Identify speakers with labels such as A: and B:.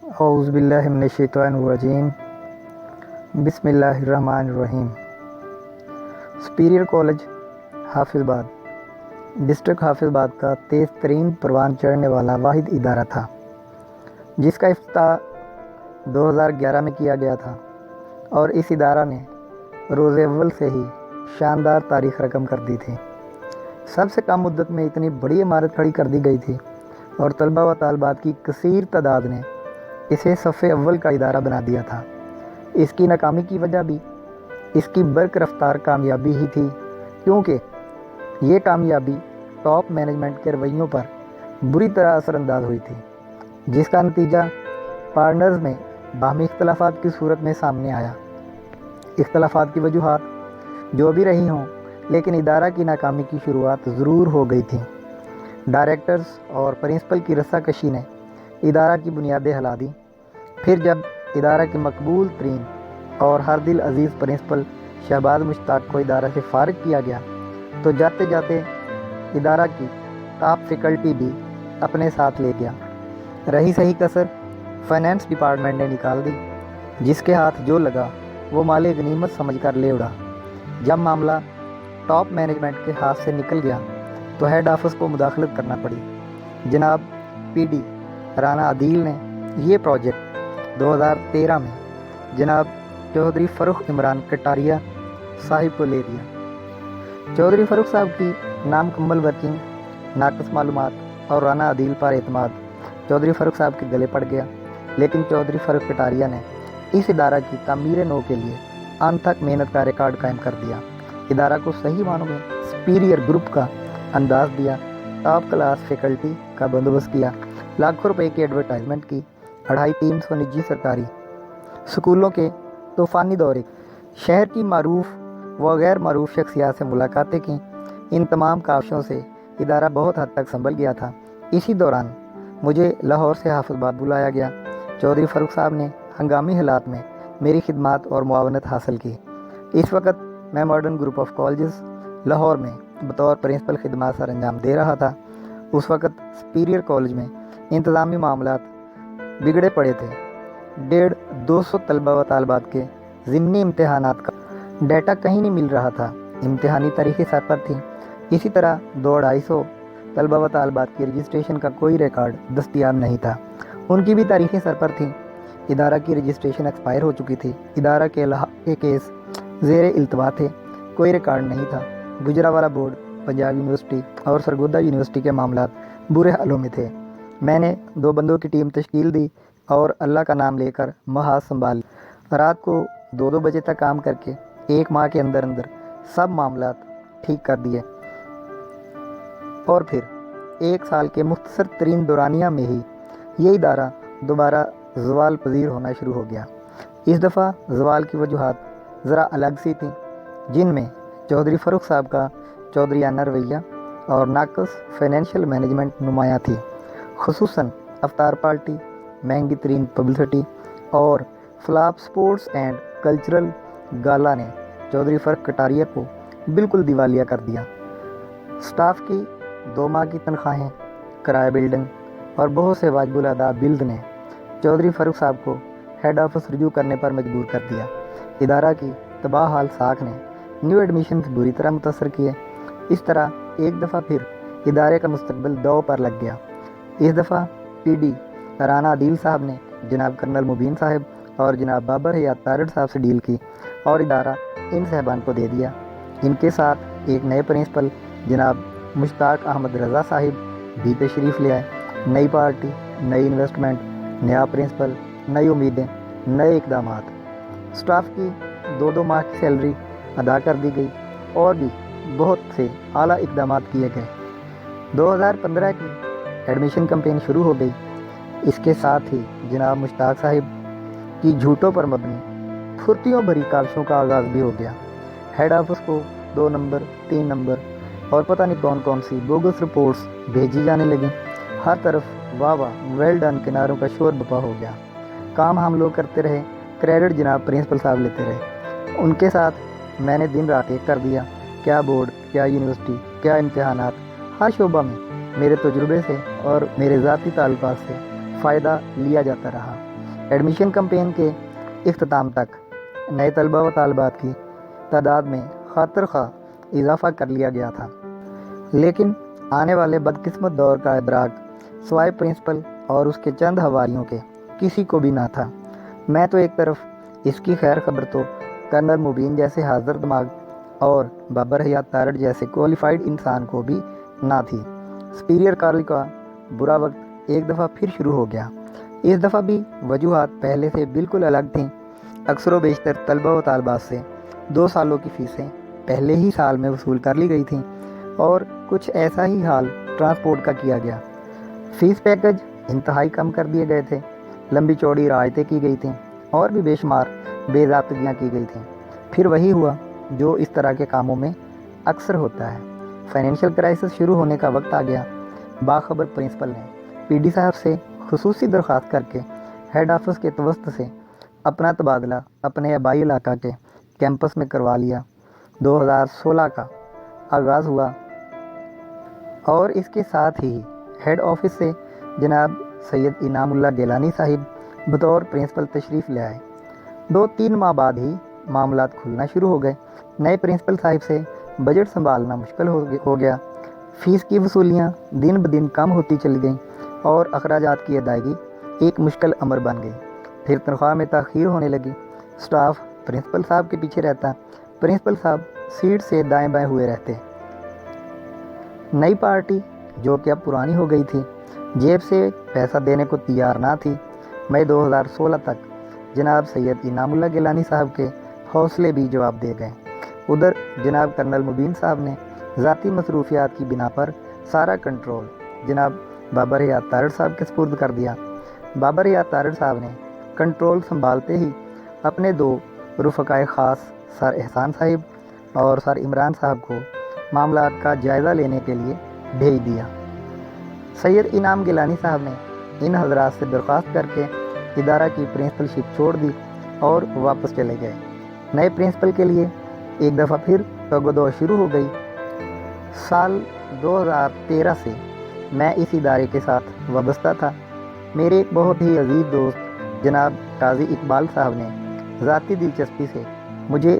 A: اعوذ باللہ من الشیطان الرجیم بسم اللہ الرحمن الرحیم۔ سپیریئر کالج حافظ آباد ڈسٹرکٹ حافظ آباد کا تیز ترین پروان چڑھنے والا واحد ادارہ تھا، جس کا افتتاح 2011 میں کیا گیا تھا، اور اس ادارہ نے روز اول سے ہی شاندار تاریخ رقم کر دی تھی۔ سب سے کم مدت میں اتنی بڑی عمارت کھڑی کر دی گئی تھی، اور طلباء و طالبات کی کثیر تعداد نے اسے صف اول کا ادارہ بنا دیا تھا۔ اس کی ناکامی کی وجہ بھی اس کی برق رفتار کامیابی ہی تھی، کیونکہ یہ کامیابی ٹاپ مینجمنٹ کے رویوں پر بری طرح اثر انداز ہوئی تھی، جس کا نتیجہ پارٹنرز میں باہمی اختلافات کی صورت میں سامنے آیا۔ اختلافات کی وجوہات جو بھی رہی ہوں، لیکن ادارہ کی ناکامی کی شروعات ضرور ہو گئی تھی۔ ڈائریکٹرز اور پرنسپل کی رسا کشی نے ادارہ کی بنیادیں ہلا دی۔ پھر جب ادارہ کے مقبول ترین اور ہر دل عزیز پرنسپل شہباز مشتاق کو ادارہ سے فارغ کیا گیا، تو جاتے جاتے ادارہ کی ٹاپ فیکلٹی بھی اپنے ساتھ لے گیا۔ رہی صحیح کسر فائنانس ڈپارٹمنٹ نے نکال دی، جس کے ہاتھ جو لگا وہ مال غنیمت سمجھ کر لے اڑا۔ جب معاملہ ٹاپ مینجمنٹ کے ہاتھ سے نکل گیا تو ہیڈ آفس کو مداخلت کرنا پڑی۔ جناب پی ڈی رانا عدیل نے یہ پروجیکٹ 2013 میں جناب چودھری فروخ عمران کٹاریا صاحب کو لے دیا۔ چودھری فروخ صاحب کی نامکمل ورکنگ، ناقص معلومات اور رانا عدیل پر اعتماد چودھری فروخ صاحب کے گلے پڑ گیا، لیکن چودھری فروخ کٹاریا نے اس ادارہ کی تعمیر نو کے لیے انتھک محنت کا ریکارڈ قائم کر دیا۔ ادارہ کو صحیح معنوں میں سپیریئر گروپ کا انداز دیا، ٹاپ کلاس فیکلٹی کا بندوبست کیا، لاکھوں روپے کی ایڈورٹائزمنٹ کی، 250-300 نجی سرکاری سکولوں کے طوفانی دورے، شہر کی معروف و غیر معروف شخصیات سے ملاقاتیں کیں۔ ان تمام کاوشوں سے ادارہ بہت حد تک سنبھل گیا تھا۔ اسی دوران مجھے لاہور سے حافظ آباد بلایا گیا۔ چودھری فروخ صاحب نے ہنگامی حالات میں میری خدمات اور معاونت حاصل کی۔ اس وقت میں modern group of colleges Lahore میں بطور پرنسپل خدمات سر انجام دے رہا تھا۔ اس وقت سپیریئر کالج میں انتظامی معاملات بگڑے پڑے تھے۔ 150-200 طلباء و طالبات کے ضمنی امتحانات کا ڈیٹا کہیں نہیں مل رہا تھا۔ امتحانی تاریخیں سر پر تھیں۔ اسی طرح 200-250 طلباء و طالبات کی رجسٹریشن کا کوئی ریکارڈ دستیاب نہیں تھا، ان کی بھی تاریخیں سر پر تھیں۔ ادارہ کی رجسٹریشن ایکسپائر ہو چکی تھی۔ ادارہ کے الحاق کیس زیر التوا تھے، کوئی ریکارڈ نہیں تھا۔ گجرانوالہ بورڈ، پنجاب یونیورسٹی اور سرگودا یونیورسٹی کے معاملات برے حالوں میں تھے۔ میں نے 2 بندوں کی ٹیم تشکیل دی اور اللہ کا نام لے کر محاذ سنبھال۔ رات کو 2 بجے تک کام کر کے 1 ماہ کے اندر سب معاملات ٹھیک کر دیے، اور پھر 1 سال کے مختصر ترین دورانیہ میں ہی یہ ادارہ دوبارہ زوال پذیر ہونا شروع ہو گیا۔ اس دفعہ زوال کی وجوہات ذرا الگ سی تھیں، جن میں چودھری فروخ صاحب کا چودھریانہ رویہ اور ناقص فائنینشیل مینجمنٹ نمایاں تھی۔ خصوصاً افطار پارٹی، مہنگی ترین پبلسٹی اور فلاپ سپورٹس اینڈ کلچرل گالا نے چودھری فروخ کٹاریا کو بالکل دیوالیہ کر دیا۔ سٹاف کی 2 ماہ کی تنخواہیں، کرایہ بلڈنگ اور بہت سے واجب الادا بلز نے چودھری فروخ صاحب کو ہیڈ آفس رجوع کرنے پر مجبور کر دیا۔ ادارہ کی تباہ حال ساکھ نے نیو ایڈمیشنز بری طرح متاثر کیے۔ اس طرح ایک دفعہ پھر ادارے کا مستقبل داؤ پر لگ گیا۔ اس دفعہ پی ڈی رانا عدیل صاحب نے جناب کرنل مبین صاحب اور جناب بابر حیات تارڑ صاحب سے ڈیل کی، اور ادارہ ان صاحبان کو دے دیا۔ ان کے ساتھ ایک نئے پرنسپل جناب مشتاق احمد رضا صاحب بھی تشریف لے آئے۔ نئی پارٹی، نئی انویسٹمنٹ، نیا پرنسپل، نئی امیدیں، نئے اقدامات۔ سٹاف کی 2 ماہ کی سیلری ادا کر دی گئی، اور بھی بہت سے اعلیٰ اقدامات کیے گئے۔ 2015 کی ایڈمیشن کمپین شروع ہو گئی۔ اس کے ساتھ ہی جناب مشتاق صاحب کی جھوٹوں پر مبنی پھرتیوں بھری کاوشوں کا آغاز بھی ہو گیا۔ ہیڈ آفس کو 2 نمبر، 3 نمبر اور پتہ نہیں کون سی بوگس رپورٹس بھیجی جانے لگیں۔ ہر طرف واہ واہ، ویل ڈن کے نعروں کا شور بپا ہو گیا۔ کام ہم لوگ کرتے رہے، کریڈٹ جناب پرنسپل صاحب لیتے رہے۔ ان کے ساتھ میں نے دن رات ایک کر دیا۔ کیا بورڈ، کیا یونیورسٹی، کیا امتحانات، ہر شعبہ میں میرے تجربے سے اور میرے ذاتی تعلقات سے فائدہ لیا جاتا رہا۔ ایڈمیشن کمپین کے اختتام تک نئے طلبہ و طالبات کی تعداد میں خاطر خواہ اضافہ کر لیا گیا تھا، لیکن آنے والے بدقسمت دور کا ادراک سوائے پرنسپل اور اس کے چند حواریوں کے کسی کو بھی نہ تھا۔ میں تو ایک طرف اس کی خیر خبر تو کرنل مبین جیسے حاضر دماغ اور بابر حیات تارڑ جیسے کوالیفائڈ انسان کو بھی نہ تھی۔ سپیریئر کالج کا برا وقت ایک دفعہ پھر شروع ہو گیا۔ اس دفعہ بھی وجوہات پہلے سے بالکل الگ تھیں۔ اکثر و بیشتر طلبہ و طالبات سے 2 سالوں کی فیسیں پہلے ہی سال میں وصول کر لی گئی تھیں اور کچھ ایسا ہی حال ٹرانسپورٹ کا کیا گیا۔ فیس پیکج انتہائی کم کر دیے گئے تھے، لمبی چوڑی رعایتیں کی گئی تھیں اور بھی بے شمار بے ضابطگیاں کی گئی تھیں۔ پھر وہی ہوا جو اس طرح کے کاموں میں اکثر ہوتا ہے۔ فائنینشیل کرائسس شروع ہونے کا وقت آ گیا۔ باخبر پرنسپل نے پی ڈی صاحب سے خصوصی درخواست کر کے ہیڈ آفس کے توسط سے اپنا تبادلہ اپنے آبائی علاقہ کے کیمپس میں کروا لیا۔ 2016 کا آغاز ہوا اور اس کے ساتھ ہی ہیڈ آفس سے جناب سید انعام اللہ گیلانی صاحب بطور پرنسپل تشریف لے آئے۔ 2-3 ماہ بعد ہی معاملات کھلنا شروع ہو گئے۔ نئے پرنسپل صاحب سے بجٹ سنبھالنا مشکل ہو گیا۔ فیس کی وصولیاں دن بدن کم ہوتی چلی گئیں اور اخراجات کی ادائیگی ایک مشکل امر بن گئی۔ پھر تنخواہ میں تاخیر ہونے لگی۔ سٹاف پرنسپل صاحب کے پیچھے رہتا، پرنسپل صاحب سیٹ سے دائیں بائیں ہوئے رہتے۔ نئی پارٹی جو کہ اب پرانی ہو گئی تھی جیب سے پیسہ دینے کو تیار نہ تھی۔ مئی 2016 تک جناب سید انعام اللہ گیلانی صاحب کے حوصلے بھی جواب دے گئے۔ ادھر جناب کرنل مبین صاحب نے ذاتی مصروفیات کی بنا پر سارا کنٹرول جناب بابر حیات تارڑ صاحب کے سپرد کر دیا۔ بابر حیات تارڑ صاحب نے کنٹرول سنبھالتے ہی اپنے 2 رفقائے خاص سر احسان صاحب اور سر عمران صاحب کو معاملات کا جائزہ لینے کے لیے بھیج دیا۔ سید انعام گیلانی صاحب نے ان حضرات سے درخواست کر کے ادارہ کی پرنسپل شپ چھوڑ دی اور واپس چلے گئے۔ نئے پرنسپل کے لیے ایک دفعہ پھر تگ شروع ہو گئی۔ سال 2013 سے میں اس ادارے کے ساتھ وابستہ تھا۔ میرے ایک بہت ہی عزیز دوست جناب قاضی اقبال صاحب نے ذاتی دلچسپی سے مجھے